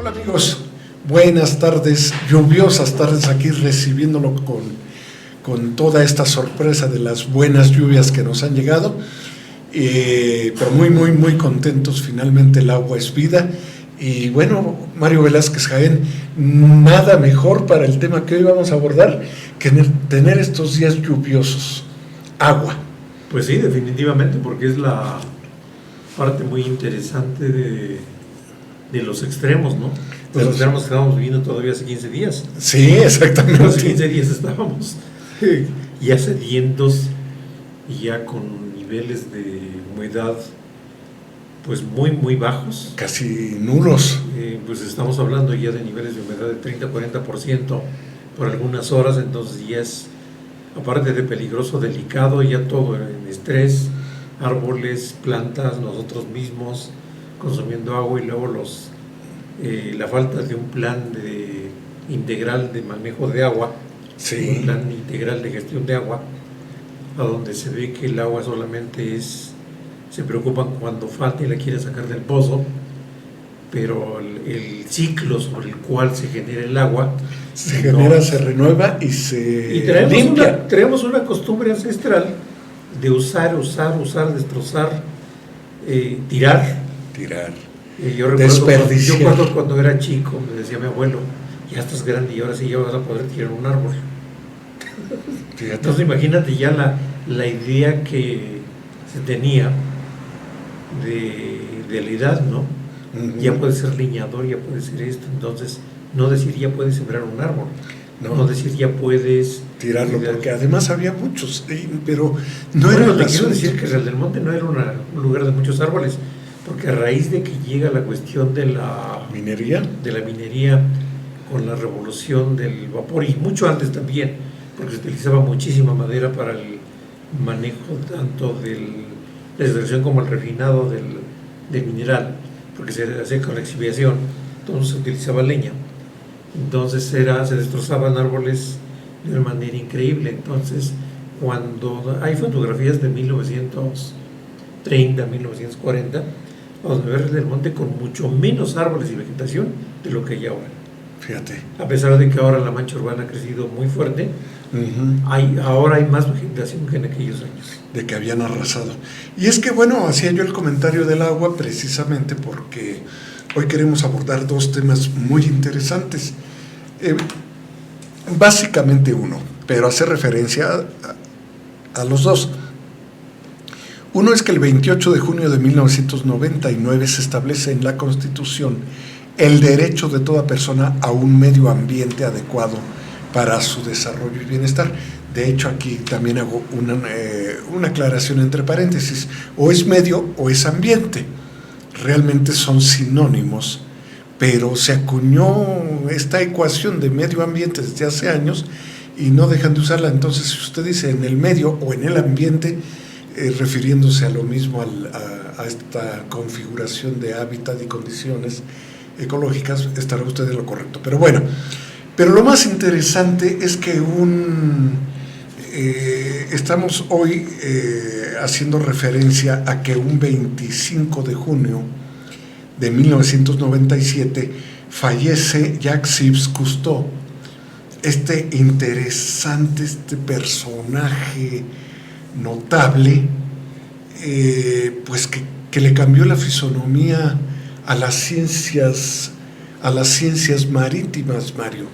Hola amigos, buenas tardes, lluviosas tardes aquí recibiéndolo con toda esta sorpresa de las buenas lluvias que nos han llegado, pero muy contentos. Finalmente el agua es vida y bueno, Mario Velázquez Jaén, nada mejor para el tema que hoy vamos a abordar que tener estos días lluviosos, agua. Pues sí, definitivamente, porque es la parte muy interesante de los extremos, ¿no? Los extremos que estábamos viviendo todavía hace 15 días. Sí, exactamente. Hace 15 días estábamos ya sedientos y ya con niveles de humedad pues muy bajos. Casi nulos. Pues estamos hablando ya de niveles de humedad de 30-40% por algunas horas, entonces ya es, aparte de peligroso, delicado, ya todo en estrés, árboles, plantas, nosotros mismos consumiendo agua y luego la falta de un plan integral de manejo de agua, sí. Un plan integral de gestión de agua, a donde se ve que el agua solamente se preocupan cuando falta y la quiere sacar del pozo, pero el ciclo sobre el cual se genera el agua se renueva y se limpia. Tenemos una costumbre ancestral de usar, destrozar, tirar. Yo recuerdo cuando era chico, me decía mi abuelo, ya estás grande y ahora sí ya vas a poder tirar un árbol. Entonces imagínate ya la idea que se tenía de la edad, ¿no? Uh-huh. Ya puedes ser leñador, ya puedes ser esto. Entonces, no decir ya puedes sembrar un árbol, no decir ya puedes tirarlo, porque además había muchos, pero no era te quiero decir que Real del Monte no era un lugar de muchos árboles, porque a raíz de que llega la cuestión de la minería con la revolución del vapor, y mucho antes también, porque se utilizaba muchísima madera para el manejo tanto de la extracción como el refinado del mineral, porque se hacía con la exhibición, entonces se utilizaba leña, entonces se destrozaban árboles de una manera increíble. Entonces, cuando hay fotografías de 1930, 1940, vamos a ver el monte con mucho menos árboles y vegetación de lo que hay ahora. Fíjate. A pesar de que ahora la mancha urbana ha crecido muy fuerte, uh-huh. Ahora hay más vegetación que en aquellos años. De que habían arrasado. Y es que bueno, hacía yo el comentario del agua precisamente porque hoy queremos abordar dos temas muy interesantes. Básicamente uno, pero hace referencia a los dos. Uno es que el 28 de junio de 1999 se establece en la Constitución el derecho de toda persona a un medio ambiente adecuado para su desarrollo y bienestar. De hecho, aquí también hago una aclaración entre paréntesis. O es medio o es ambiente. Realmente son sinónimos, pero se acuñó esta ecuación de medio ambiente desde hace años y no dejan de usarla. Entonces, si usted dice en el medio o en el ambiente, refiriéndose a lo mismo, a esta configuración de hábitat y condiciones ecológicas, estará usted en lo correcto. Pero bueno, lo más interesante es que estamos hoy haciendo referencia a que un 25 de junio de 1997 fallece Jacques Cousteau, este personaje notable, pues que le cambió la fisonomía a las ciencias marítimas, Mario.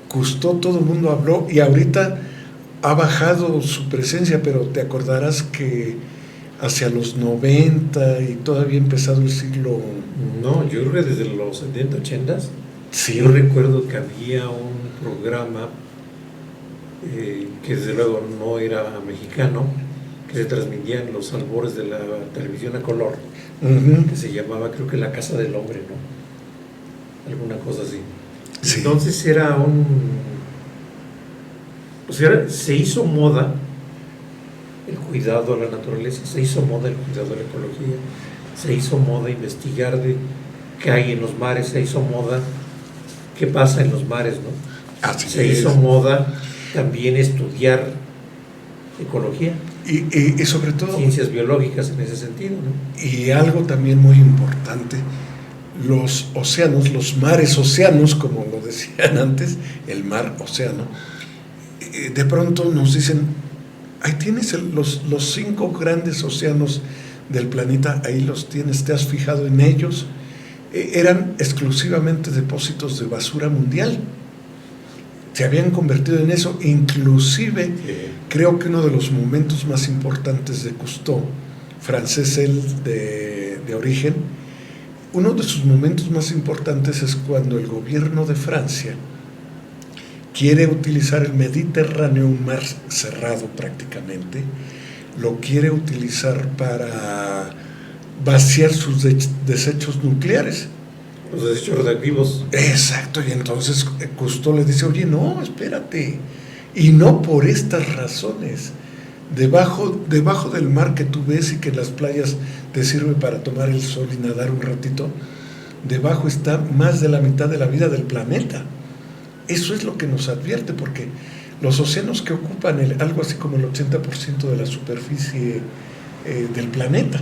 Cousteau, todo el mundo habló y ahorita ha bajado su presencia, pero te acordarás que hacia los 90 y todavía empezado el siglo... No, yo creo que desde los 70, 80, sí. Yo recuerdo que había un programa que desde luego no era mexicano, que se transmitía en los albores de la televisión a color, uh-huh. Que se llamaba, creo que La Casa del Hombre, ¿no? Alguna cosa así. Sí. Entonces se hizo moda el cuidado a la naturaleza, se hizo moda el cuidado a la ecología, se hizo moda investigar de qué hay en los mares, se hizo moda qué pasa en los mares, ¿no? Se hizo moda también estudiar ecología. Y sobre todo ciencias biológicas en ese sentido, ¿no? Y algo también muy importante, los océanos, los mares océanos, como lo decían antes, el mar océano, de pronto nos dicen, ahí tienes los 5 grandes océanos del planeta, ahí los tienes, ¿te has fijado en ellos? Eran exclusivamente depósitos de basura mundial. Se habían convertido en eso, inclusive creo que uno de los momentos más importantes de Cousteau, francés él de origen, uno de sus momentos más importantes es cuando el gobierno de Francia quiere utilizar el Mediterráneo, un mar cerrado prácticamente, lo quiere utilizar para vaciar sus desechos nucleares. Los desechos radiactivos. Exacto, y entonces Cousteau le dice, oye, no, espérate, y no por estas razones. Debajo del mar que tú ves y que en las playas te sirve para tomar el sol y nadar un ratito, debajo está más de la mitad de la vida del planeta. Eso es lo que nos advierte, porque los océanos que ocupan algo así como el 80% de la superficie del planeta.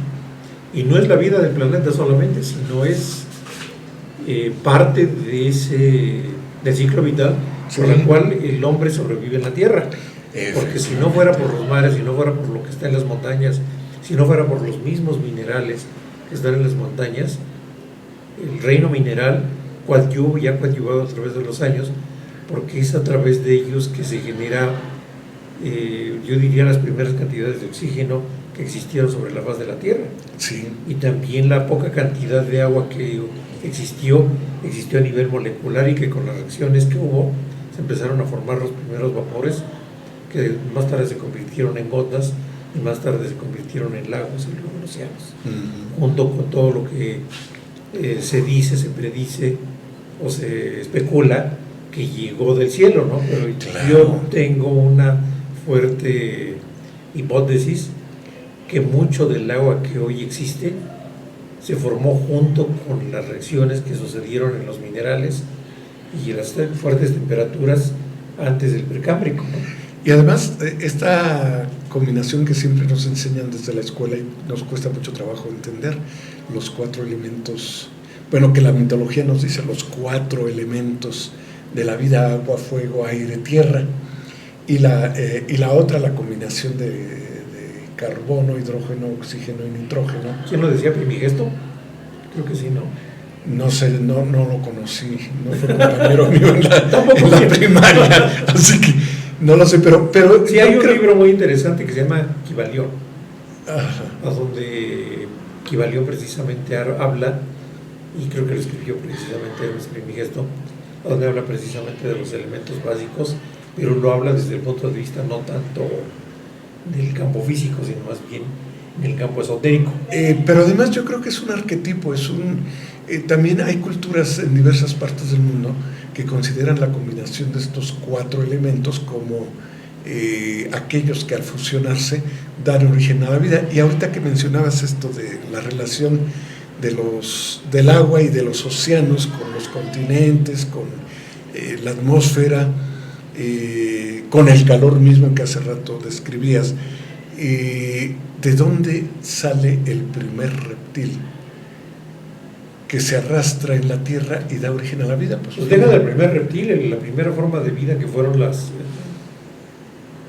Y no es la vida del planeta solamente, sino es parte de del ciclo vital por el cual el hombre sobrevive en la Tierra. Porque si no fuera por los mares, si no fuera por lo que está en las montañas, si no fuera por los mismos minerales que están en las montañas, el reino mineral ya coadyuvado a través de los años, porque es a través de ellos que se genera, yo diría, las primeras cantidades de oxígeno que existieron sobre la faz de la Tierra. Sí. Y también la poca cantidad de agua que existió a nivel molecular, y que con las reacciones que hubo se empezaron a formar los primeros vapores que más tarde se convirtieron en gotas y más tarde se convirtieron en lagos y luego en océanos. Junto con todo lo que se dice, se predice o se especula que llegó del cielo, ¿no? Pero claro, yo tengo una fuerte hipótesis que mucho del agua que hoy existe se formó junto con las reacciones que sucedieron en los minerales y las fuertes temperaturas antes del Precámbrico, ¿no? Y además, esta combinación que siempre nos enseñan desde la escuela y nos cuesta mucho trabajo entender, los 4 elementos, bueno, que la mitología nos dice los 4 elementos de la vida: agua, fuego, aire, tierra, y la otra, la combinación de carbono, hidrógeno, oxígeno y nitrógeno. ¿Quién lo decía? ¿Primigesto? Creo que sí, ¿no? No sé, no lo conocí, no fue compañero mío en la primaria, así que no lo sé, pero sí, hay un libro muy interesante que se llama Kybalión, a donde Kybalión precisamente habla, y creo que lo escribió precisamente Primigesto, donde habla precisamente de los elementos básicos, pero lo habla desde el punto de vista no tanto del campo físico, sino más bien en el campo esotérico. Pero además yo creo que es un arquetipo, también hay culturas en diversas partes del mundo que consideran la combinación de estos 4 elementos como aquellos que al fusionarse dan origen a la vida. Y ahorita que mencionabas esto de la relación del agua y de los océanos con los continentes, con la atmósfera, con el calor mismo que hace rato describías, ¿de dónde sale el primer reptil que se arrastra en la Tierra y da origen a la vida? Pues deja del primer reptil, la primera forma de vida, que fueron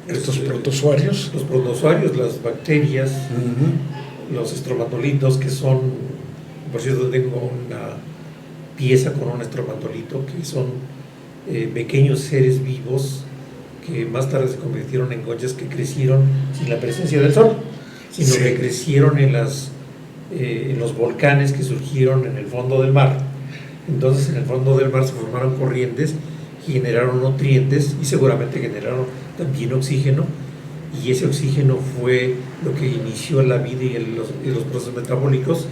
estos protozoarios. Los protozoarios, las bacterias, los estromatolitos, que son, por cierto, tengo una pieza con un estromatolito, que son pequeños seres vivos que más tarde se convirtieron en conchas, que crecieron sin la presencia del sol, sino que crecieron en los volcanes que surgieron en el fondo del mar. Entonces, en el fondo del mar se formaron corrientes, generaron nutrientes y seguramente generaron también oxígeno, y ese oxígeno fue lo que inició la vida y los procesos metabólicos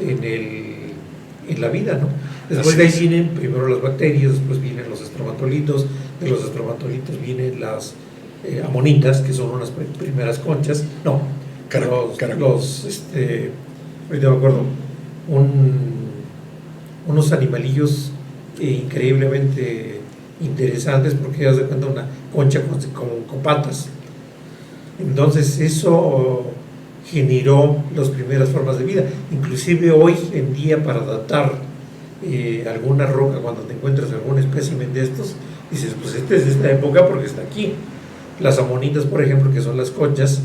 en la vida, ¿no? Después de ahí vienen primero las bacterias, después vienen los estromatolitos, de los estromatolitos vienen las amonitas, que son unas primeras conchas, ahorita me acuerdo, unos animalillos increíblemente interesantes, porque haz de cuenta una concha con patas. Entonces eso generó las primeras formas de vida. Inclusive hoy en día, para datar alguna roca, cuando te encuentras algún espécimen de estos, dices, pues este es de esta época porque está aquí. Las amonitas, por ejemplo, que son las conchas,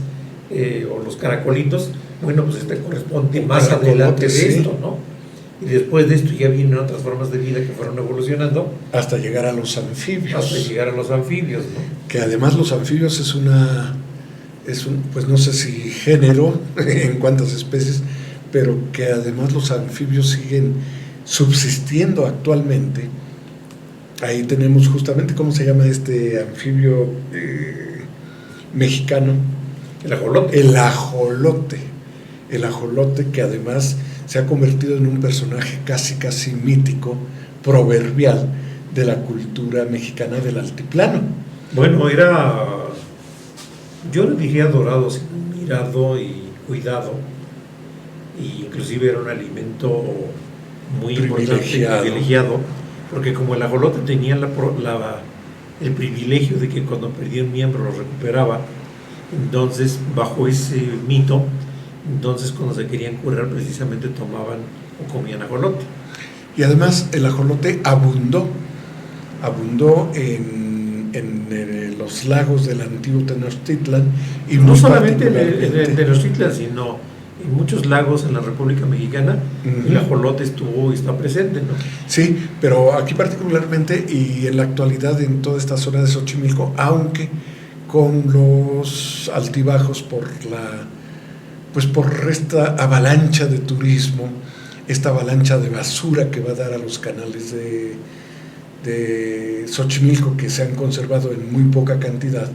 o los caracolitos, bueno, pues este corresponde más adelante de esto, ¿no? Y después de esto ya vienen otras formas de vida que fueron evolucionando. Hasta llegar a los anfibios. Hasta llegar a los anfibios, ¿no? Que además los anfibios pues no sé si género, en cuántas especies, pero que además los anfibios siguen subsistiendo actualmente. Ahí tenemos justamente, ¿cómo se llama este anfibio mexicano? El ajolote. El ajolote, que además se ha convertido en un personaje casi mítico, proverbial, de la cultura mexicana del altiplano. Bueno, yo le diría adorado, sino mirado y cuidado, y inclusive era un alimento muy privilegiado, porque como el ajolote tenía el privilegio de que cuando perdía un miembro lo recuperaba, entonces bajo ese mito, entonces cuando se querían curar precisamente tomaban o comían ajolote. Y además el ajolote abundó en los lagos del antiguo Tenochtitlan, y no solamente en Tenochtitlan, sino en muchos lagos en la República Mexicana. El ajolote estuvo y está presente, ¿no? Sí, pero aquí particularmente y en la actualidad en toda esta zona de Xochimilco, aunque con los altibajos por esta avalancha de turismo, esta avalancha de basura que va a dar a los canales de Xochimilco, que se han conservado en muy poca cantidad.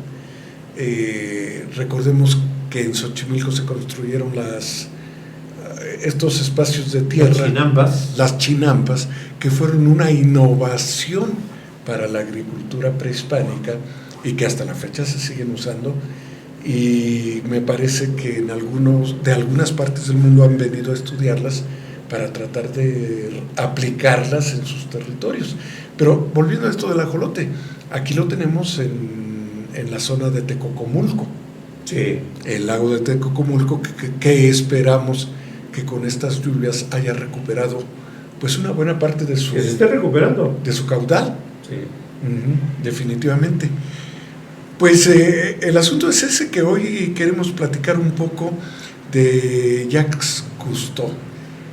Recordemos que en Xochimilco se construyeron estos espacios de tierra, las chinampas, que fueron una innovación para la agricultura prehispánica y que hasta la fecha se siguen usando, y me parece que de algunas partes del mundo han venido a estudiarlas para tratar de aplicarlas en sus territorios. Pero volviendo a esto del ajolote, aquí lo tenemos en la zona de Tecocomulco. Sí. El lago de Tecocomulco, que esperamos que con estas lluvias haya recuperado pues una buena parte de su... Que se esté recuperando. De su caudal. Sí. Definitivamente. Pues el asunto es ese, que hoy queremos platicar un poco de Jacques Cousteau,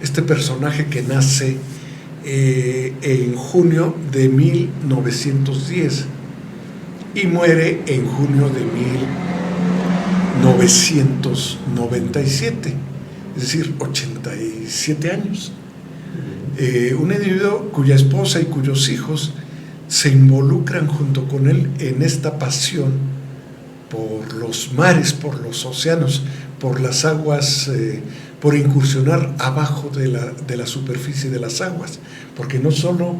este personaje que nace en junio de 1910 y muere en junio de 1997, es decir, 87 años. Un individuo cuya esposa y cuyos hijos se involucran junto con él en esta pasión por los mares, por los océanos, por las aguas, por incursionar abajo de la superficie de las aguas, porque no solo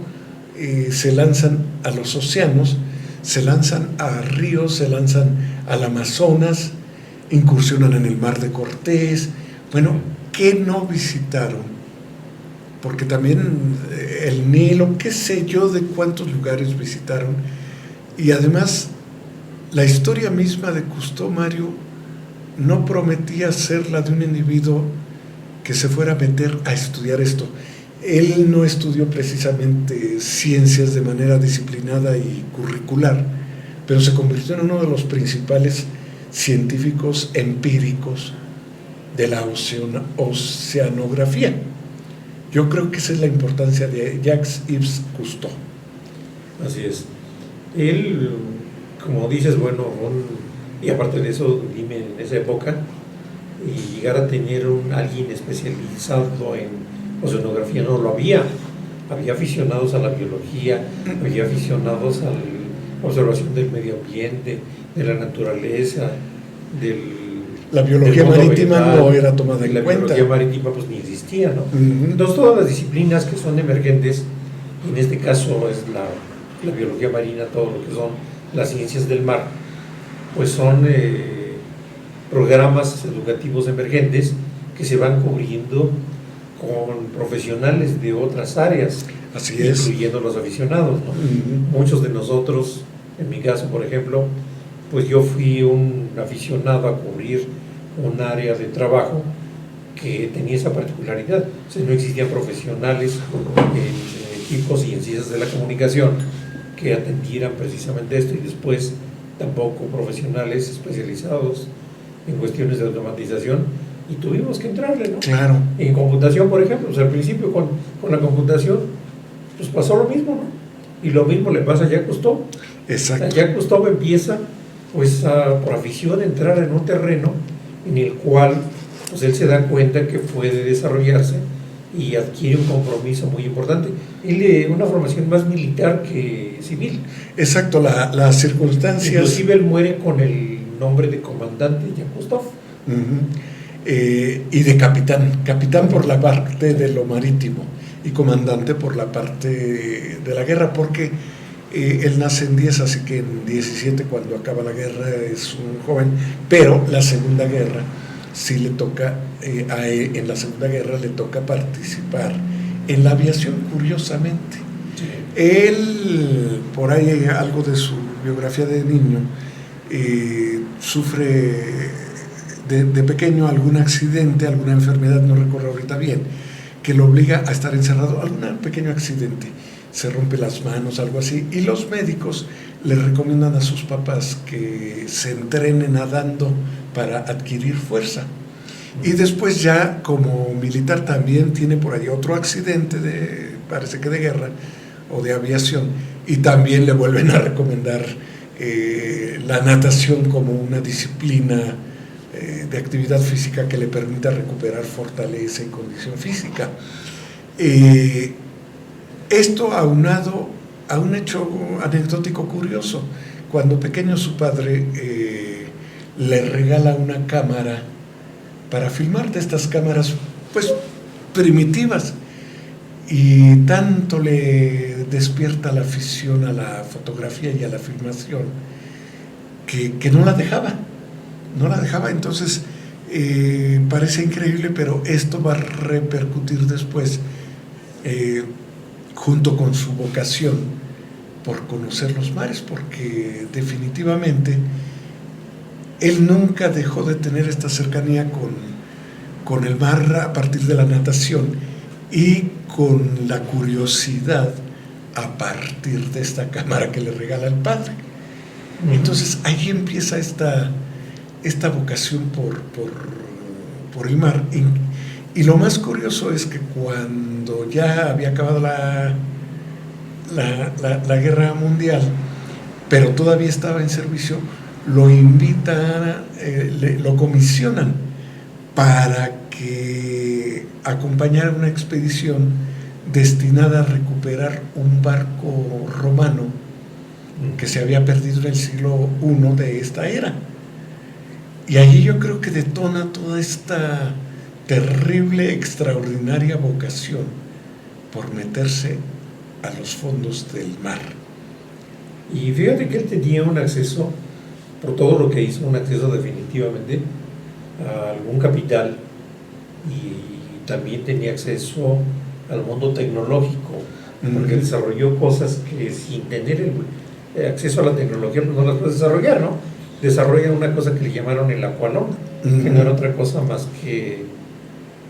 se lanzan a los océanos, se lanzan a ríos, se lanzan al Amazonas, incursionan en el Mar de Cortés. Bueno, ¿qué no visitaron? Porque también el Nilo, qué sé yo de cuántos lugares visitaron. Y además, la historia misma de Cousteau, Mario, no prometía ser la de un individuo que se fuera a meter a estudiar esto. Él no estudió precisamente ciencias de manera disciplinada y curricular, pero se convirtió en uno de los principales científicos empíricos de la oceanografía. Yo creo que esa es la importancia de Jacques-Yves Cousteau. Así es. Él, como dices, bueno, y aparte de eso, dime, en esa época, y llegar a tener alguien especializado en oceanografía no lo había. Había aficionados a la biología, había aficionados a la observación del medio ambiente, de la naturaleza, la biología marítima no era tomada en cuenta. La biología marítima pues ni existía, ¿no? Entonces todas las disciplinas que son emergentes, y en este caso es la biología marina, todo lo que son las ciencias del mar, pues son programas educativos emergentes que se van cubriendo con profesionales de otras áreas. Así es. Incluyendo los aficionados, ¿no? Muchos de nosotros, en mi caso por ejemplo, pues yo fui un aficionado a cubrir un área de trabajo que tenía esa particularidad. O sea, no existían profesionales en equipos y en ciencias de la comunicación que atendieran precisamente esto, y después tampoco profesionales especializados en cuestiones de automatización, y tuvimos que entrarle, ¿no? Claro. En computación, por ejemplo, pues al principio con la computación, pues pasó lo mismo, ¿no? Y lo mismo le pasa a Jacques Cousteau. Exacto. Jacques Cousteau empieza, pues, por afición a entrar en un terreno en el cual, pues, él se da cuenta que puede desarrollarse y adquiere un compromiso muy importante. Él una formación más militar que civil. Exacto, las circunstancias. Inclusive él muere con el nombre de comandante Jacques Cousteau. Y de capitán por la parte de lo marítimo y comandante por la parte de la guerra, porque él nace en 10, así que en 17, cuando acaba la guerra, es un joven, pero la Segunda Guerra sí le toca, en la Segunda Guerra le toca participar en la aviación, curiosamente. Sí. Él, por ahí algo de su biografía de niño, sufre de pequeño algún accidente, alguna enfermedad, no recuerdo ahorita bien, que lo obliga a estar encerrado, algún pequeño accidente, se rompe las manos, algo así, y los médicos le recomiendan a sus papás que se entrenen nadando para adquirir fuerza. Y después ya como militar también tiene por ahí otro accidente, parece que de guerra o de aviación, y también le vuelven a recomendar la natación como una disciplina de actividad física que le permita recuperar fortaleza y condición física. Esto aunado a un hecho anecdótico curioso. Cuando pequeño su padre le regala una cámara para filmar, de estas cámaras pues primitivas, y tanto le despierta la afición a la fotografía y a la filmación que no la dejaba. Entonces parece increíble, pero esto va a repercutir después junto con su vocación por conocer los mares, porque definitivamente él nunca dejó de tener esta cercanía con el mar a partir de la natación y con la curiosidad a partir de esta cámara que le regala el padre. Entonces ahí empieza esta vocación por el mar. Y lo más curioso es que cuando ya había acabado la guerra mundial, pero todavía estaba en servicio, lo invitan, lo comisionan para que acompañara una expedición destinada a recuperar un barco romano que se había perdido en el siglo I de esta era. Y allí yo creo que detona toda esta terrible, extraordinaria vocación por meterse a los fondos del mar. Y fíjate que él tenía un acceso, por todo lo que hizo, un acceso definitivamente a algún capital, y también tenía acceso al mundo tecnológico, porque desarrolló cosas que sin tener el acceso a la tecnología pues no las puede desarrollar, ¿no? Desarrolla una cosa que le llamaron el aqualón, que no era otra cosa más que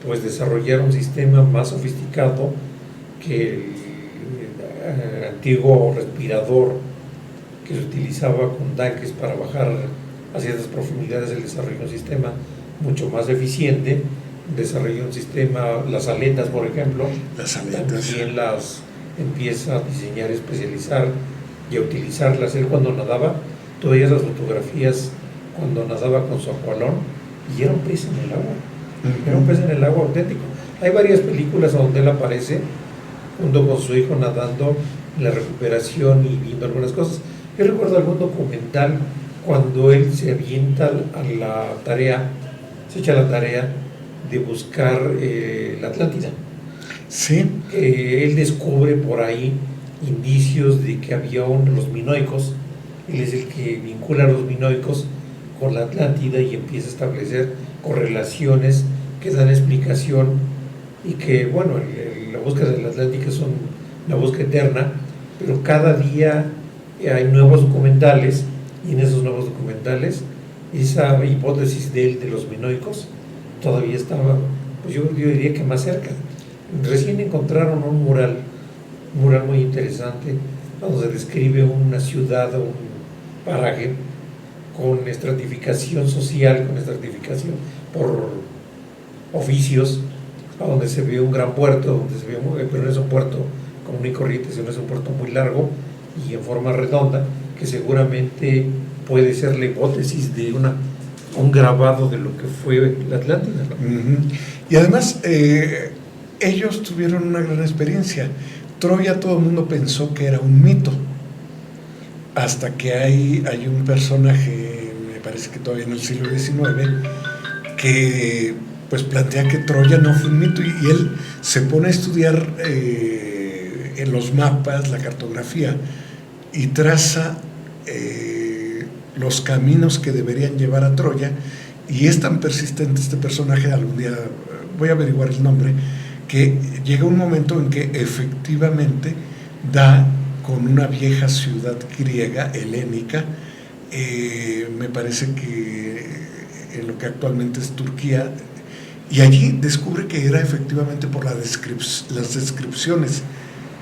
pues desarrollar un sistema más sofisticado que el antiguo respirador que se utilizaba con tanques para bajar a ciertas profundidades. Él desarrolló un sistema mucho más eficiente, desarrolló un sistema, las aletas, por ejemplo, también las empieza a diseñar, especializar y a utilizarlas. Él cuando nadaba, tú veías las fotografías cuando nadaba con su aqualón y era un pez en el agua, era un pez en el agua auténtico. Hay varias películas donde él aparece junto con su hijo nadando en la recuperación y viendo algunas cosas. Yo recuerdo algún documental cuando él se avienta a la tarea, se echa la tarea de buscar la Atlántida. Sí. Él descubre por ahí indicios de que había los minoicos. Él es el que vincula a los minoicos con la Atlántida y empieza a establecer correlaciones que dan explicación, y que, bueno, la búsqueda de la Atlántica es una búsqueda eterna, pero cada día hay nuevos documentales, y en esos nuevos documentales esa hipótesis de él de los minoicos todavía estaba pues yo diría que más cerca. Recién encontraron un mural muy interesante, donde se describe una ciudad, un paraje, con estratificación social, con estratificación por oficios, a donde se ve un gran puerto, donde se ve pero no es un puerto común y corriente, sino es un puerto muy largo y en forma redonda, que seguramente puede ser la hipótesis de un grabado de lo que fue la Atlántida, ¿no? Uh-huh. Y además, ellos tuvieron una gran experiencia. Troya, todo el mundo pensó que era un mito, hasta que hay un personaje, me parece que todavía en el siglo XIX, que pues plantea que Troya no fue un mito, y él se pone a estudiar en los mapas, la cartografía, y traza los caminos que deberían llevar a Troya, y es tan persistente este personaje, algún día voy a averiguar el nombre, que llega un momento en que efectivamente da con una vieja ciudad griega, helénica, me parece que en lo que actualmente es Turquía, y allí descubre que era efectivamente por las descripciones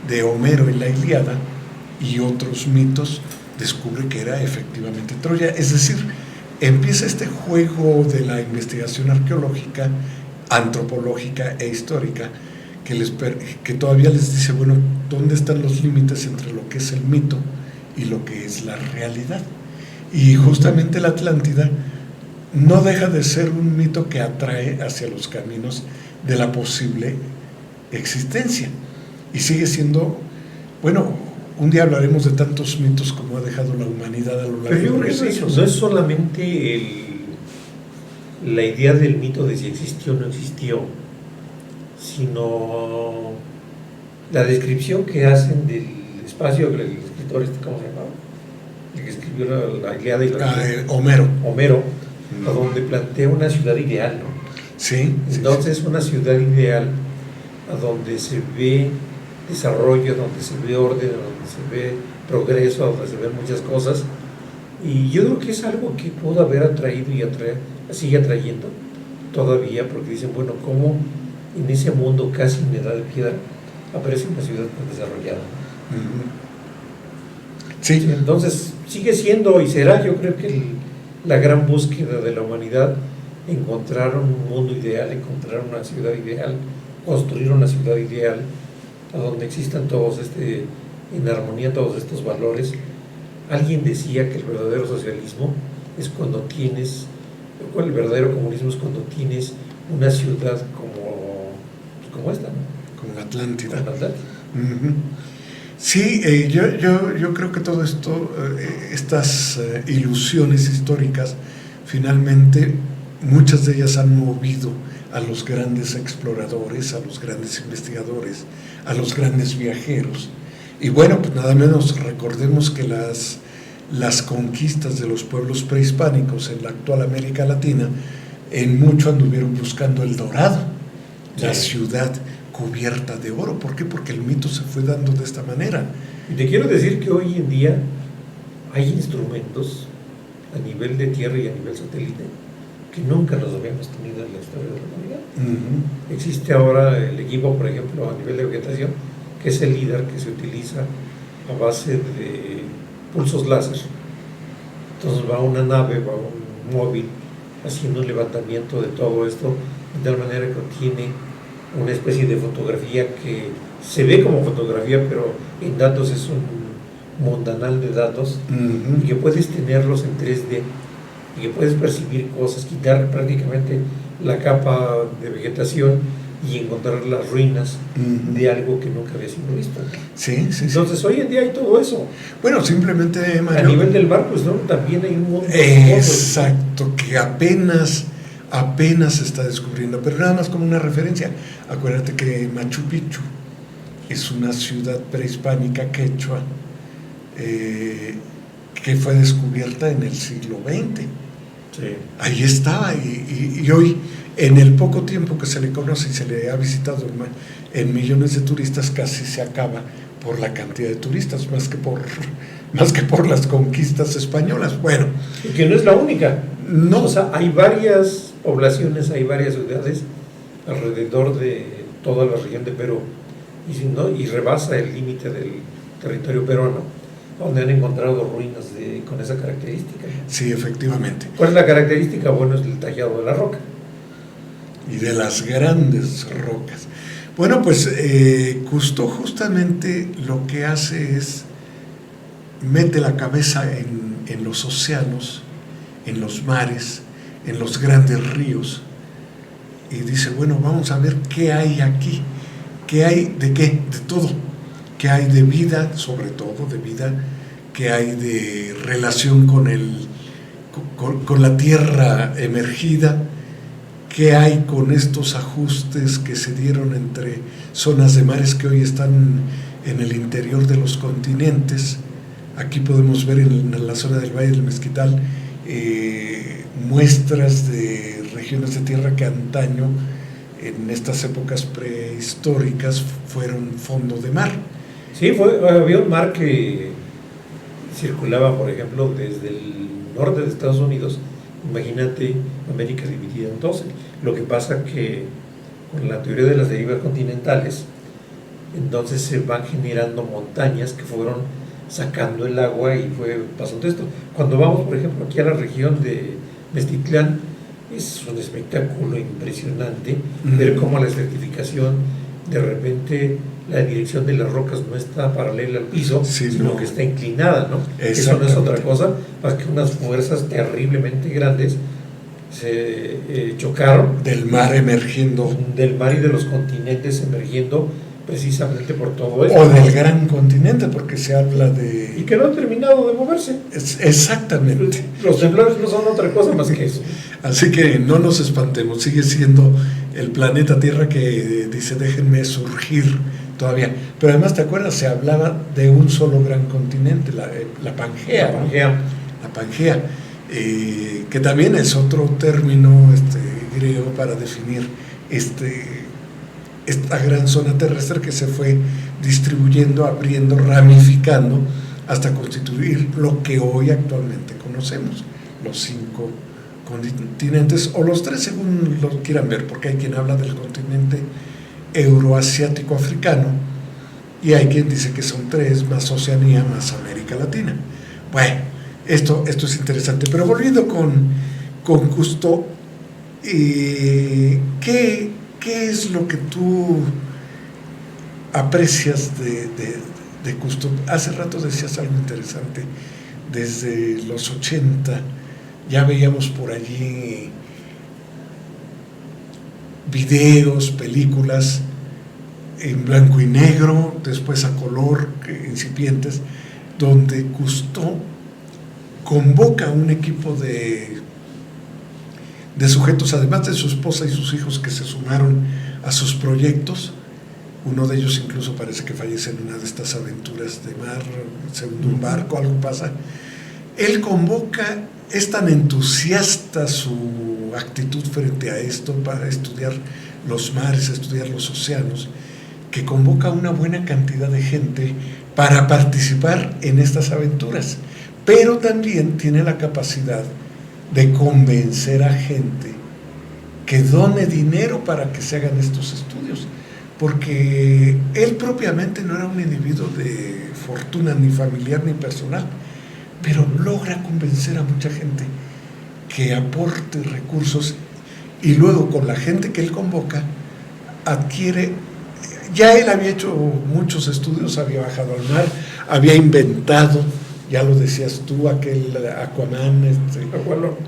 de Homero en la Ilíada y otros mitos, descubre que era efectivamente Troya. Es decir, empieza este juego de la investigación arqueológica, antropológica e histórica, que todavía les dice, bueno, ¿dónde están los límites entre lo que es el mito y lo que es la realidad? Y justamente la Atlántida no deja de ser un mito que atrae hacia los caminos de la posible existencia, y sigue siendo, bueno, un día hablaremos de tantos mitos como ha dejado la humanidad a lo largo de los siglos. No es solamente la idea del mito de si existió o no existió, sino la descripción que hacen del espacio del escritor, ¿cómo se llamaba? El que escribió la Ilíada y la Homero. A donde plantea una ciudad ideal, ¿no? Sí. Entonces, sí. Una ciudad ideal a donde se ve desarrollo, donde se ve orden, donde se ve progreso, donde se ven muchas cosas. Y yo creo que es algo que pudo haber atraído y sigue atrayendo todavía, porque dicen, bueno, ¿cómo en ese mundo casi en edad de piedra aparece una ciudad tan desarrollada? Sí. Entonces, sigue siendo y será, yo creo que la gran búsqueda de la humanidad, encontrar un mundo ideal, encontrar una ciudad ideal, construir una ciudad ideal a donde existan todos en armonía todos estos valores. Alguien decía que el verdadero socialismo es cuando tienes, o el verdadero comunismo es cuando tienes una ciudad como esta, ¿no? Como la Atlántida. Como la Atlántida. Uh-huh. Sí, yo creo que todo esto, estas ilusiones históricas, finalmente muchas de ellas han movido a los grandes exploradores, a los grandes investigadores, a los grandes viajeros. Y bueno, pues nada menos recordemos que las conquistas de los pueblos prehispánicos en la actual América Latina, en mucho anduvieron buscando el Dorado, la ciudad cubierta de oro. ¿Por qué? Porque el mito se fue dando de esta manera. Y te quiero decir que hoy en día hay instrumentos a nivel de tierra y a nivel satélite que nunca los habíamos tenido en la historia de la humanidad. Uh-huh. Existe ahora el equipo, por ejemplo, a nivel de vegetación, que es el LIDAR, que se utiliza a base de pulsos láser. Entonces va una nave, va un móvil haciendo un levantamiento de todo esto, de tal manera que obtiene una especie de fotografía que se ve como fotografía, pero en datos es un mundanal de datos. Uh-huh. Y que puedes tenerlos en 3D y que puedes percibir cosas, quitar prácticamente la capa de vegetación y encontrar las ruinas uh-huh. de algo que nunca había sido visto. Sí. Entonces hoy en día hay todo eso. Bueno, simplemente, Mario, a nivel del mar, pues no, también hay un mundo. Exacto, que apenas se está descubriendo, pero nada más como una referencia. Acuérdate que Machu Picchu es una ciudad prehispánica quechua que fue descubierta en el siglo XX. Sí. Ahí estaba, y hoy, en el poco tiempo que se le conoce y se le ha visitado en millones de turistas, casi se acaba por la cantidad de turistas, más que por las conquistas españolas. Bueno, y que no es la única. No. O sea, hay varias poblaciones, hay varias ciudades alrededor de toda la región de Perú y rebasa el límite del territorio peruano, donde han encontrado ruinas con esa característica. Sí, efectivamente. ¿Cuál es la característica? Bueno, es el tallado de la roca. Y de las grandes rocas. Bueno, pues Cousteau justamente lo que hace es mete la cabeza en los océanos, en los mares, en los grandes ríos, y dice, bueno, vamos a ver qué hay aquí, qué hay de qué, de todo, qué hay de vida, sobre todo de vida, qué hay de relación con la tierra emergida, qué hay con estos ajustes que se dieron entre zonas de mares que hoy están en el interior de los continentes. Aquí podemos ver en la zona del Valle del Mezquital muestras de regiones de tierra que antaño, en estas épocas prehistóricas, fueron fondo de mar. Sí, había un mar que circulaba, por ejemplo, desde el norte de Estados Unidos. Imagínate América dividida en dos. Lo que pasa que con la teoría de las derivas continentales, entonces se van generando montañas que fueron sacando el agua y fue pasando esto. Cuando vamos, por ejemplo, aquí a la región de Meztitlán, es un espectáculo impresionante ver cómo la estratificación, de repente la dirección de las rocas no está paralela al piso, sino que está inclinada, ¿no? Eso no es otra cosa más que unas fuerzas terriblemente grandes se chocaron. Del mar emergiendo. Del mar y de los continentes emergiendo precisamente por todo esto. O del gran continente, porque se habla de... Y que no han terminado de moverse. Exactamente. Los temblores no son otra cosa más que eso. Así que no nos espantemos, sigue siendo el planeta Tierra que dice, déjenme surgir todavía. Pero además, ¿te acuerdas? Se hablaba de un solo gran continente, la Pangea. La Pangea, que también es otro término griego para definir esta gran zona terrestre que se fue distribuyendo, abriendo, ramificando, hasta constituir lo que hoy actualmente conocemos, los 5 continentes, o los 3 según lo quieran ver, porque hay quien habla del continente euroasiático africano, y hay quien dice que son 3, más Oceanía, más América Latina. Bueno, esto es interesante, pero volviendo con Cousteau, ¿qué es lo que tú aprecias de Cousteau? Hace rato decías algo interesante, desde los 80 ya veíamos por allí videos, películas en blanco y negro, después a color, incipientes, donde Cousteau convoca a un equipo de sujetos, además de su esposa y sus hijos, que se sumaron a sus proyectos. Uno de ellos incluso parece que fallece en una de estas aventuras de mar, se hunde un barco, algo pasa. Él convoca, es tan entusiasta su actitud frente a esto, para estudiar los mares, estudiar los océanos, que convoca a una buena cantidad de gente para participar en estas aventuras, pero también tiene la capacidad de convencer a gente que done dinero para que se hagan estos estudios, porque él propiamente no era un individuo de fortuna ni familiar ni personal, pero logra convencer a mucha gente que aporte recursos, y luego con la gente que él convoca adquiere. Ya él había hecho muchos estudios, había bajado al mar, había inventado, ya lo decías tú, aquel Aquaman,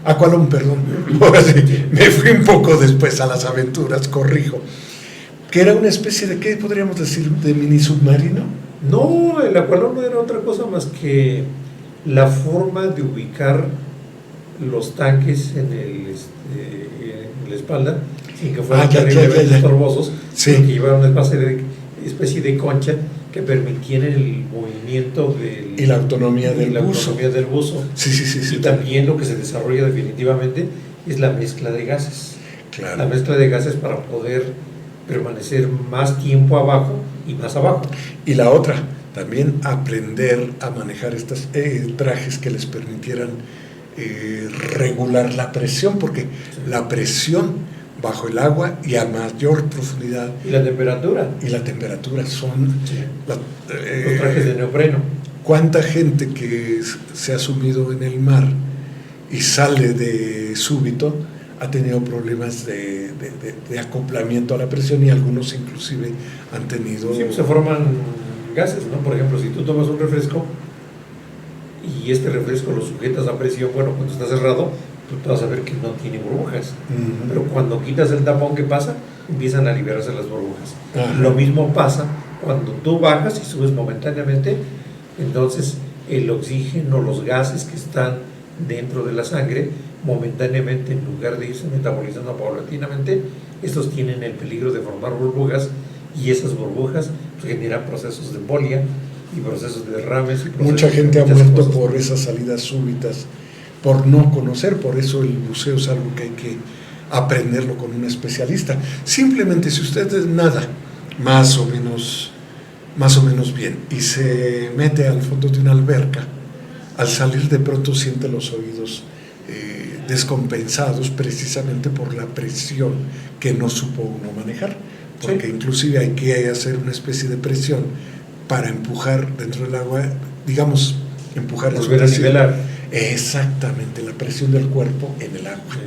Aqualón, perdón. Ahora sí, me fui un poco después a las aventuras, corrijo. Que era una especie de, ¿qué podríamos decir? ¿De mini submarino? No, el Aqualón no era otra cosa más que la forma de ubicar los tanques en la espalda, sin que fueran terriblemente estorbosos, sí, que llevaban una especie de concha que permitiera el movimiento y la autonomía del buzo. Sí, y también lo que se desarrolla definitivamente es la mezcla de gases. Claro. La mezcla de gases para poder permanecer más tiempo abajo y más abajo. Y la otra, también aprender a manejar estos trajes que les permitieran regular la presión, porque la presión bajo el agua y a mayor profundidad. ¿Y la temperatura? Y la temperatura son... Sí. Los trajes de neopreno. ¿Cuánta gente que se ha sumido en el mar y sale de súbito ha tenido problemas de acoplamiento a la presión, y algunos inclusive han tenido... Sí, pues se forman gases, ¿no? Por ejemplo, si tú tomas un refresco y este refresco lo sujetas a presión, bueno, cuando está cerrado, tú vas a ver que no tiene burbujas. Pero cuando quitas el tapón, ¿qué pasa? Empiezan a liberarse las burbujas. Ajá. Lo mismo pasa cuando tú bajas y subes momentáneamente, entonces el oxígeno, los gases que están dentro de la sangre, momentáneamente, en lugar de irse metabolizando paulatinamente, estos tienen el peligro de formar burbujas, y esas burbujas pues, generan procesos de embolia y procesos de derrames. Y procesos Mucha gente ha muchas muerto cosas. por esas salidas súbitas, por no conocer. Por eso el buceo es algo que hay que aprenderlo con un especialista. Simplemente, si usted nada más o menos bien y se mete al fondo de una alberca, al salir de pronto siente los oídos descompensados, precisamente por la presión que no supo uno manejar, porque sí, inclusive hay que hacer una especie de presión para empujar dentro del agua, digamos, empujar, volver a nivelar. Exactamente, la presión del cuerpo en el agua. Sí.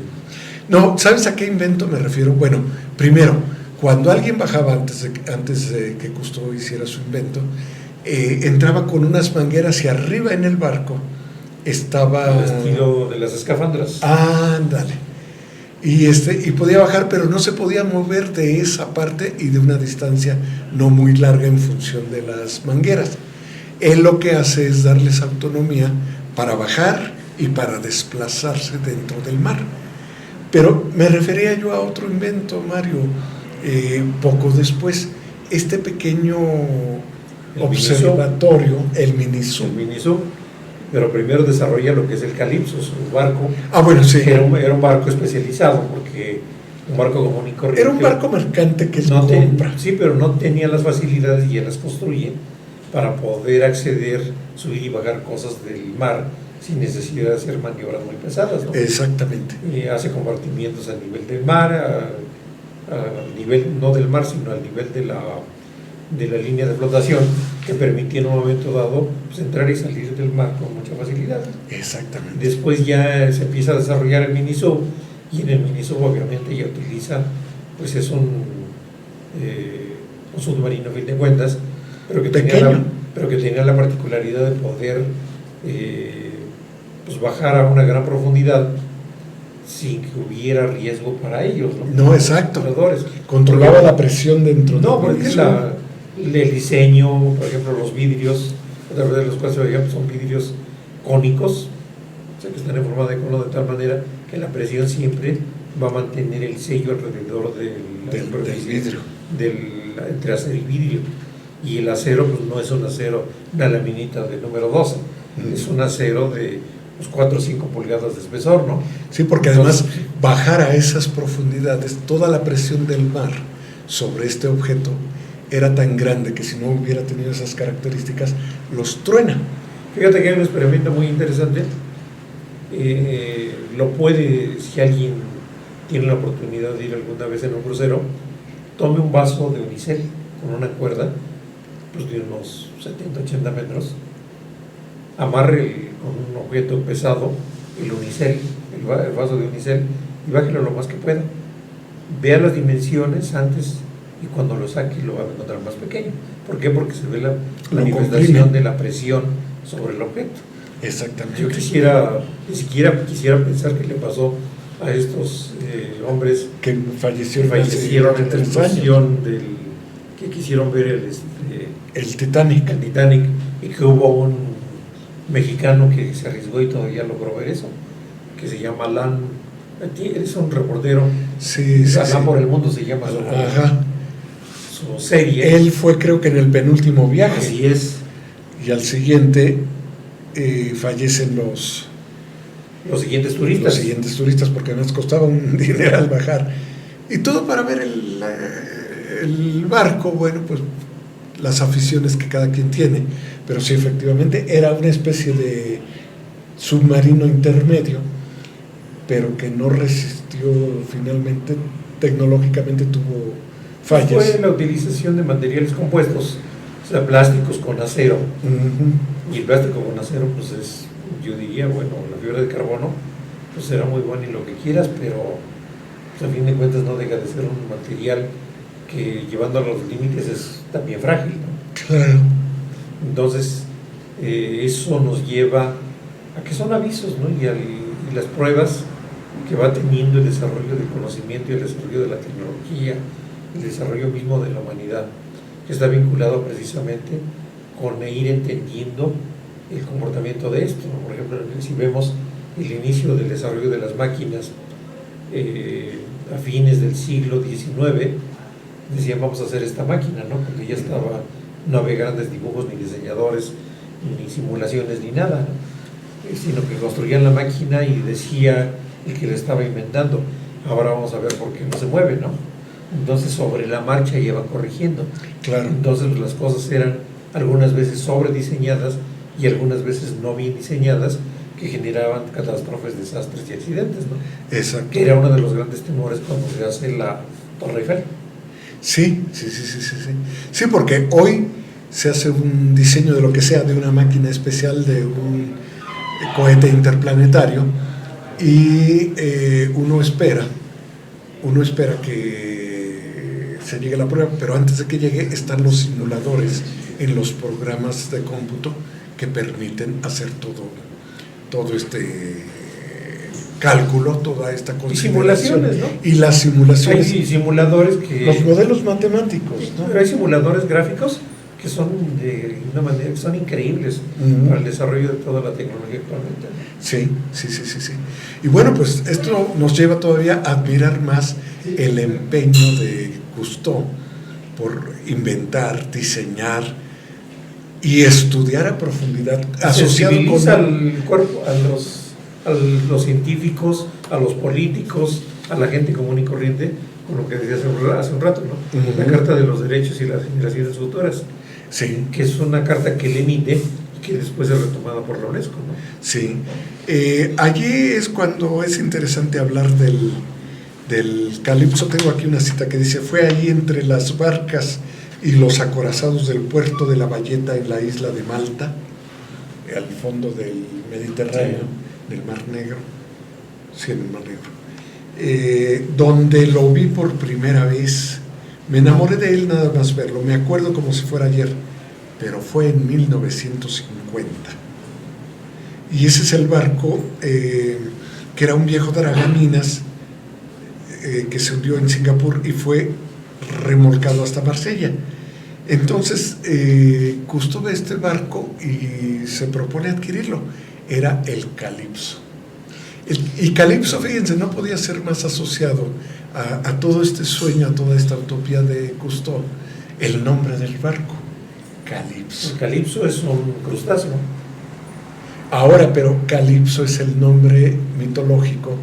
No, ¿sabes a qué invento me refiero? Bueno, primero, cuando alguien bajaba antes de que Cousteau hiciera su invento, entraba con unas mangueras y arriba en el barco estaba... El estilo de las escafandras. Ándale. Y podía bajar, pero no se podía mover de esa parte y de una distancia no muy larga en función de las mangueras. Él lo que hace es darles autonomía para bajar y para desplazarse dentro del mar. Pero me refería yo a otro invento, Mario, poco después, este pequeño observatorio, el Minisub. El Minisub, pero primero desarrolla lo que es el Calypso, su barco. Ah, bueno, sí. Era un barco especializado, porque un barco común y corriente. Era un barco mercante que no compra. Sí, pero no tenía las facilidades, y él las construye para poder acceder, subir y bajar cosas del mar sin necesidad de hacer maniobras muy pesadas, ¿no? Exactamente. Hace compartimientos a nivel del mar, a nivel no del mar, sino al nivel de la línea de flotación, que permitía en un momento dado pues, entrar y salir del mar con mucha facilidad. Exactamente. Después ya se empieza a desarrollar el Minisub, y en el Minisub obviamente ya utiliza, pues es un submarino a fin de cuentas, pero que tenía la particularidad de poder pues bajar a una gran profundidad sin que hubiera riesgo para ellos, ¿no? No, exacto. Controlaba la presión dentro del porque el diseño, por ejemplo, los vidrios, a través de los cuales son vidrios cónicos, o sea, que están en forma de cono, de tal manera que la presión siempre va a mantener el sello alrededor del vidrio, entre acero y vidrio. Y el acero pues no es un acero, una laminita de número 12, es un acero de 4 o 5 pulgadas de espesor, ¿no? Sí, porque además bajar a esas profundidades, toda la presión del mar sobre este objeto era tan grande que si no hubiera tenido esas características, los truena. Fíjate que hay un experimento muy interesante, si alguien tiene la oportunidad de ir alguna vez en un crucero, tome un vaso de unicel con una cuerda, pues de unos 70-80 metros, amarre con un objeto pesado el unicel, el vaso de unicel, y bájelo lo más que pueda. Vea las dimensiones antes, y cuando lo saque lo va a encontrar más pequeño. ¿Por qué? Porque se ve la manifestación de la presión sobre el objeto. Exactamente. Yo ni siquiera quisiera pensar qué le pasó a estos hombres que fallecieron en la explosión que quisieron ver el Titanic. El Titanic, y que hubo un mexicano que se arriesgó y todavía logró ver eso, que se llama Alan. Es un reportero. Sí, Alan por el mundo se llama su serie. Él fue, creo que en el penúltimo viaje. Así es. Y al siguiente fallecen los siguientes turistas. Los siguientes turistas, porque además costaba un dineral bajar. Y todo para ver el barco, bueno, pues las aficiones que cada quien tiene. Pero sí, efectivamente, era una especie de submarino intermedio, pero que no resistió finalmente tecnológicamente tuvo fallas. Fue la utilización de materiales compuestos, o sea, plásticos con acero. Y el plástico con acero, pues es, yo diría, bueno, la fibra de carbono, pues será muy buena y lo que quieras, pero pues, a fin de cuentas no deja de ser un material que, llevando a los límites, es también frágil, ¿no? Claro. Entonces, eso nos lleva a que son avisos, ¿no? Y las pruebas que va teniendo el desarrollo del conocimiento y el desarrollo de la tecnología, el desarrollo mismo de la humanidad, que está vinculado precisamente con ir entendiendo el comportamiento de esto, ¿no? Por ejemplo, si vemos el inicio del desarrollo de las máquinas a fines del siglo XIX, decían vamos a hacer esta máquina, ¿no? Porque ya estaba, no había grandes dibujos, ni diseñadores, ni simulaciones, ni nada, ¿no? Sino que construían la máquina y decía el que la estaba inventando, ahora vamos a ver por qué no se mueve, ¿no? Entonces sobre la marcha iba corrigiendo. Claro. Entonces las cosas eran algunas veces sobrediseñadas y algunas veces no bien diseñadas, que generaban catástrofes, desastres y accidentes, ¿no? Exacto. Que era uno de los grandes temores cuando se hace la Torre Eiffel. Sí. Sí, porque hoy se hace un diseño de lo que sea, de una máquina especial, de un cohete interplanetario, y uno espera que se llegue a la prueba, pero antes de que llegue están los simuladores en los programas de cómputo que permiten hacer todo este cálculo, toda esta consideración. Y simulaciones, ¿no? Y las simulaciones. Hay simuladores que... Los modelos matemáticos, ¿no? Pero hay simuladores gráficos que son de una manera, que son increíbles para el desarrollo de toda la tecnología actualmente, ¿no? Sí. Y bueno, pues esto nos lleva todavía a admirar más el empeño de Cousteau por inventar, diseñar y estudiar a profundidad, asociado con al cuerpo, a los científicos, a los políticos, a la gente común y corriente, con lo que decía hace un rato, ¿no? La Carta de los Derechos y las Generaciones Futuras. Sí. Que es una carta que él emite y que después es retomada por la UNESCO, ¿no? Sí. Allí es cuando es interesante hablar del calipso. Tengo aquí una cita que dice: fue allí entre las barcas y los acorazados del puerto de La Valletta en la isla de Malta, al fondo del Mediterráneo, del Mar Negro, sí, en el Mar Negro, donde lo vi por primera vez. Me enamoré de él nada más verlo, me acuerdo como si fuera ayer, pero fue en 1950. Y ese es el barco que era un viejo dragaminas que se hundió en Singapur y fue remolcado hasta Marsella. Entonces Cousteau ve este barco y se propone adquirirlo. Era el Calipso. Y Calipso, fíjense, no podía ser más asociado a todo este sueño, a toda esta utopía de Cousteau, el nombre del barco, Calipso. El calipso es un crustáceo. Ahora, pero Calipso es el nombre mitológico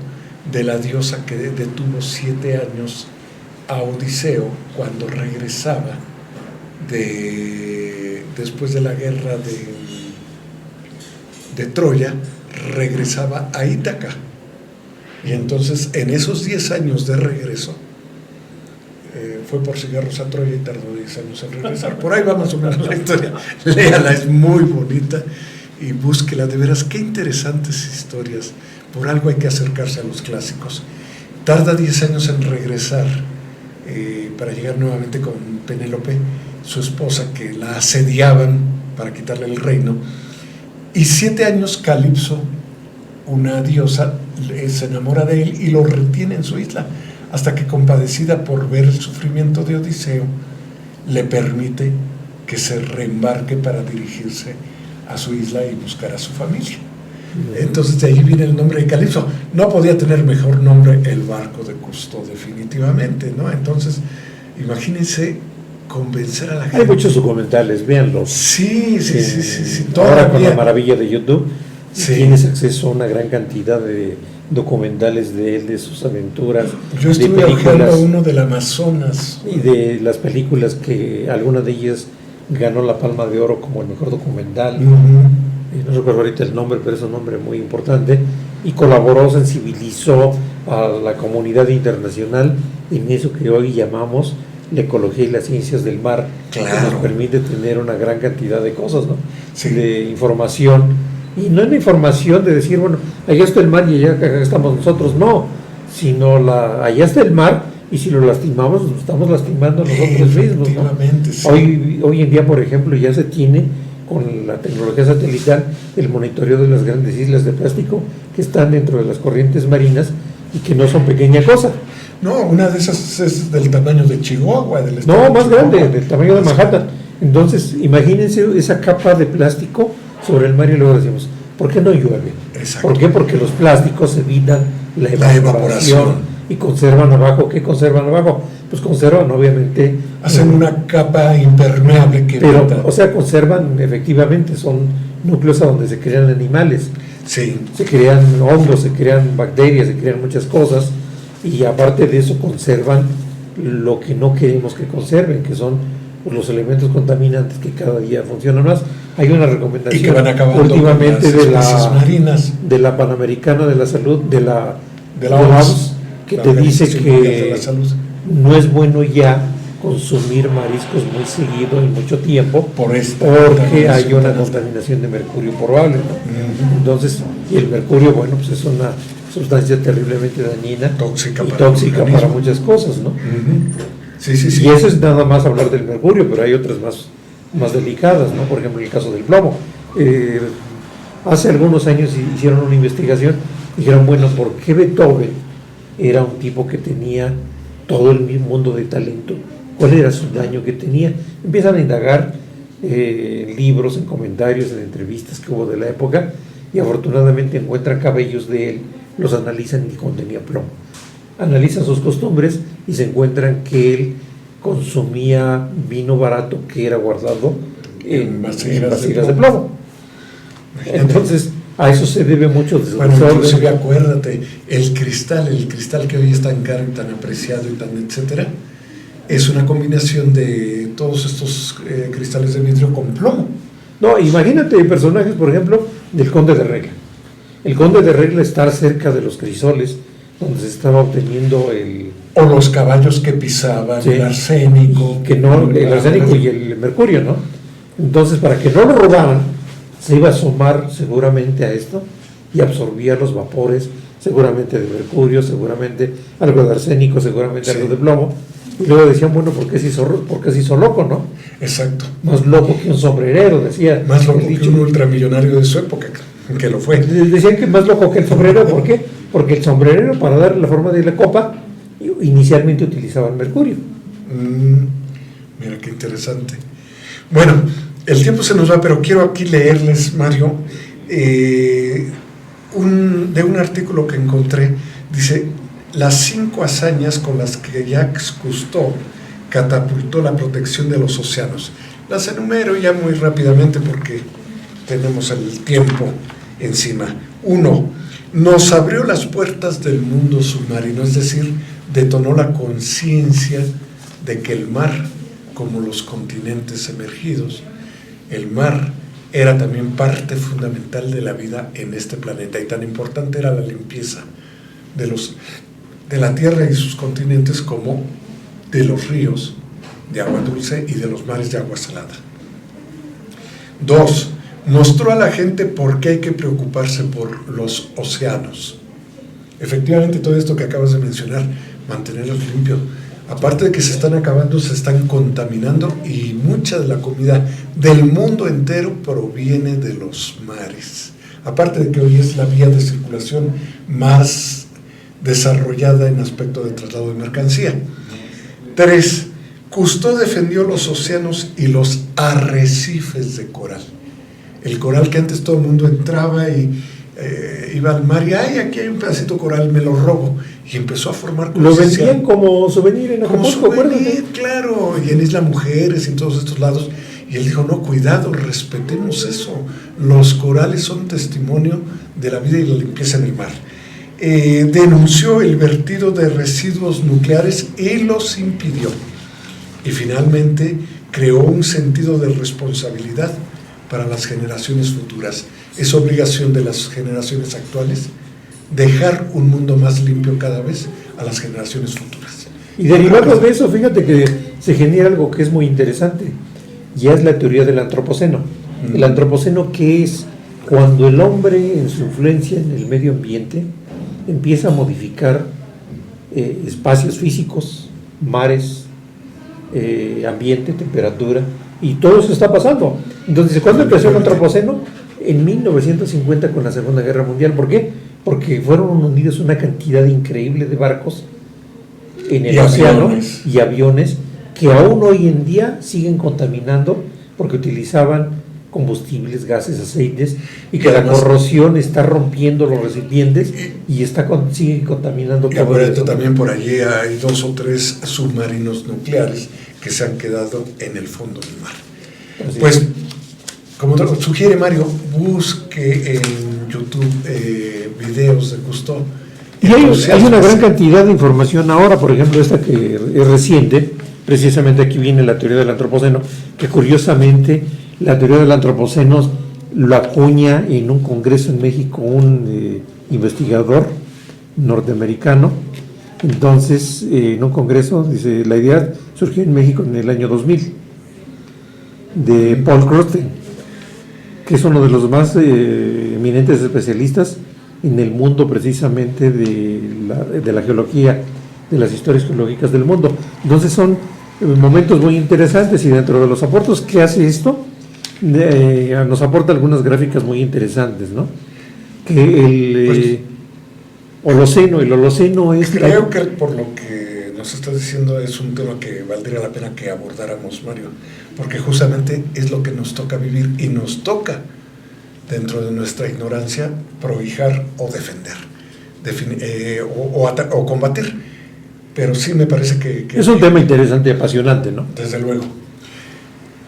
de la diosa que detuvo 7 años a Odiseo cuando regresaba después de la guerra de Troya, regresaba a Ítaca. Y entonces en esos 10 años de regreso fue por cigarros a Troya y tardó 10 años en regresar. Por ahí va más o menos la historia. Léala, es muy bonita y búsquela, de veras, qué interesantes historias. Por algo hay que acercarse a los clásicos. Tarda 10 años en regresar para llegar nuevamente con Penélope, su esposa, que la asediaban para quitarle el reino. Y 7 años Calipso, una diosa, se enamora de él y lo retiene en su isla, hasta que, compadecida por ver el sufrimiento de Odiseo, le permite que se reembarque para dirigirse a su isla y buscar a su familia. Entonces de ahí viene el nombre de Calipso. No podía tener mejor nombre el barco de Cousteau, definitivamente, ¿no? Entonces, imagínense convencer a la gente. Hay muchos documentales, véanlos. Sí. Ahora con la maravilla de YouTube, sí, tienes acceso a una gran cantidad de documentales de él, de sus aventuras. Yo estuve viendo uno del Amazonas. Y de las películas que alguna de ellas ganó la Palma de Oro como el mejor documental. No recuerdo ahorita el nombre, pero es un nombre muy importante. y colaboró, sensibilizó a la comunidad internacional en eso que hoy llamamos la ecología y las ciencias del mar, Claro. que nos permite tener una gran cantidad de cosas, ¿no? Sí. De información, y no es la información de decir, bueno, allá está el mar y allá acá estamos nosotros, no, sino allá está el mar, y si lo lastimamos, nos estamos lastimando nosotros mismos, ¿no? Efectivamente, sí. Hoy en día, por ejemplo, ya se tiene con la tecnología satelital el monitoreo de las grandes islas de plástico que están dentro de las corrientes marinas y que no son pequeña cosa. No, una de esas es del tamaño de Chihuahua, del estado No, de más Chihuahua. grande, del tamaño de Manhattan. Entonces, imagínense esa capa de plástico sobre el mar y luego decimos, ¿por qué no llueve? Exacto. ¿Por qué? Porque los plásticos evitan la La evaporación evaporación. y conservan abajo. ¿Qué conservan abajo? Pues conservan, obviamente, Hacen una capa impermeable que pero, evita- o sea, conservan efectivamente, son núcleos a donde se crean animales, Sí, se crean hongos, se crean bacterias, se crean muchas cosas, y aparte de eso conservan lo que no queremos que conserven, que son los elementos contaminantes que cada día funcionan más. Hay una recomendación y que van acabando últimamente con las de especies marinas. la Panamericana de la Salud, de la OMS, que la te dice Organización Mundial de la que Salud. no es bueno ya consumir mariscos muy seguido y mucho tiempo, Por esta porque hay contaminación una tan alta. contaminación de mercurio probable, ¿no? Ujú. Entonces, y el mercurio, bueno, pues es una sustancia terriblemente dañina Tóxica y para el tóxica para organismo. muchas cosas, ¿no? Ujú. Sí, sí, sí. Y eso es nada más hablar del mercurio, pero hay otras más delicadas, ¿no? Por ejemplo, el caso del plomo. Hace algunos años hicieron una investigación, dijeron, bueno, ¿por qué Beethoven era un tipo que tenía todo el mundo de talento? ¿Cuál era su daño que tenía? Empiezan a indagar en libros, en comentarios, en entrevistas que hubo de la época, y afortunadamente encuentran cabellos de él, los analizan y contenía plomo. Analizan sus costumbres y se encuentran que él consumía vino barato que era guardado en vasijas de plomo. Entonces, a eso se debe mucho de su Bueno, desorden. inclusive acuérdate, el cristal que hoy es tan caro y tan apreciado y tan etcétera, es una combinación de todos estos cristales de vidrio con plomo. No, imagínate personajes, por ejemplo, del Conde de Regla. El Conde de Regla está cerca de los crisoles, donde se estaba obteniendo O los caballos que pisaban, sí, el arsénico. y que no, el arsénico y el mercurio, ¿no? Entonces, para que no lo robaran, se iba a asomar seguramente a esto y absorbía los vapores, seguramente de mercurio, seguramente algo de arsénico, seguramente Sí. algo de plomo. Y luego decían, bueno, ¿por qué se hizo loco, no? Exacto. Más loco que un sombrerero, decía. Más loco el que dicho. un ultramillonario de su época, que lo fue. Decían que más loco que el sombrero, ¿por qué? Porque el sombrerero, para darle la forma de la copa, inicialmente utilizaba el mercurio. Mira qué interesante. Bueno, el tiempo se nos va, pero quiero aquí leerles, Mario, de un artículo que encontré. Dice, las 5 hazañas con las que Jacques Cousteau catapultó la protección de los océanos. Las enumero ya muy rápidamente porque tenemos el tiempo encima. 1. Nos abrió las puertas del mundo submarino, es decir, detonó la conciencia de que el mar, como los continentes emergidos, el mar era también parte fundamental de la vida en este planeta, y tan importante era la limpieza de la tierra y sus continentes como de los ríos de agua dulce y de los mares de agua salada. 2. Mostró a la gente por qué hay que preocuparse por los océanos. Efectivamente, todo esto que acabas de mencionar, mantenerlos limpios, aparte de que se están acabando, se están contaminando, y mucha de la comida del mundo entero proviene de los mares. Aparte de que hoy es la vía de circulación más desarrollada en aspecto de traslado de mercancía. 3. Cousteau defendió los océanos y los arrecifes de coral. El coral que antes todo el mundo entraba y iba al mar y ¡ay, aquí hay un pedacito de coral, me lo robo! Y empezó a formar Lo conciencia. vendían como souvenir en Como Acapulco, souvenir, acuérdate. claro, y en Isla Mujeres y en todos estos lados. Y él dijo, no, cuidado, respetemos eso. Los corales son testimonio de la vida y la limpieza en el mar. Denunció el vertido de residuos nucleares y los impidió. Y finalmente creó un sentido de responsabilidad para las generaciones futuras. Es obligación de las generaciones actuales dejar un mundo más limpio cada vez a las generaciones futuras. Y derivado de eso, fíjate que se genera algo que es muy interesante, ya es la teoría del antropoceno. El antropoceno, ¿qué es? Cuando el hombre, en su influencia en el medio ambiente, empieza a modificar espacios físicos, mares, ambiente, temperatura, y todo eso está pasando. Entonces, ¿cuándo empezó el antropoceno? En 1950, con la Segunda Guerra Mundial. ¿Por qué? Porque fueron hundidos una cantidad increíble de barcos en el océano y aviones que aún hoy en día siguen contaminando porque utilizaban combustibles, gases, aceites, y que la corrosión está rompiendo los recipientes y sigue contaminando todo. Y ahorita también por allí hay 2 o 3 submarinos nucleares que se han quedado en el fondo del mar. Así pues, es. Como sugiere Mario, busque en YouTube videos de Cousteau. Y hay una gran cantidad de información ahora, por ejemplo, esta que es reciente, precisamente aquí viene la teoría del antropoceno, que curiosamente la teoría del antropoceno lo acuña en un congreso en México un investigador norteamericano. Entonces, en un congreso, dice, la idea surgió en México en el año 2000, de Paul Crutzen, que es uno de los más eminentes especialistas en el mundo precisamente de la geología, de las historias geológicas del mundo. Entonces son momentos muy interesantes, y dentro de los aportes que hace esto, nos aporta algunas gráficas muy interesantes, ¿no? Que el Holoceno es... Creo que por lo que nos estás diciendo es un tema que valdría la pena que abordáramos, Mario, porque justamente es lo que nos toca vivir y nos toca, dentro de nuestra ignorancia, prohijar o defender, o combatir. Pero sí me parece que es un tema interesante y apasionante, ¿no? Desde luego.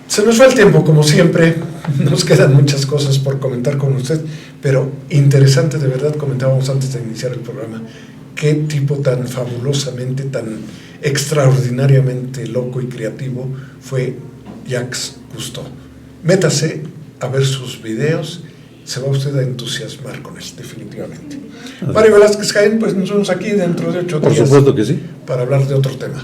Se nos fue el tiempo, como siempre. Nos quedan muchas cosas por comentar con usted, pero interesante, de verdad. Comentábamos antes de iniciar el programa, qué tipo tan fabulosamente, tan extraordinariamente loco y creativo fue Jacques Cousteau. Métase a ver sus videos, se va usted a entusiasmar con él, definitivamente. Mario Velázquez Jaén, pues nos vemos aquí dentro de 8 días. Por supuesto que sí. Para hablar de otro tema.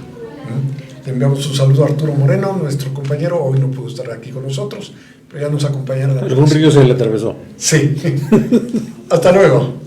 Le enviamos un saludo a Arturo Moreno, nuestro compañero. Hoy no pudo estar aquí con nosotros, pero ya nos acompañará. Algún río se le atravesó. Sí. Hasta luego.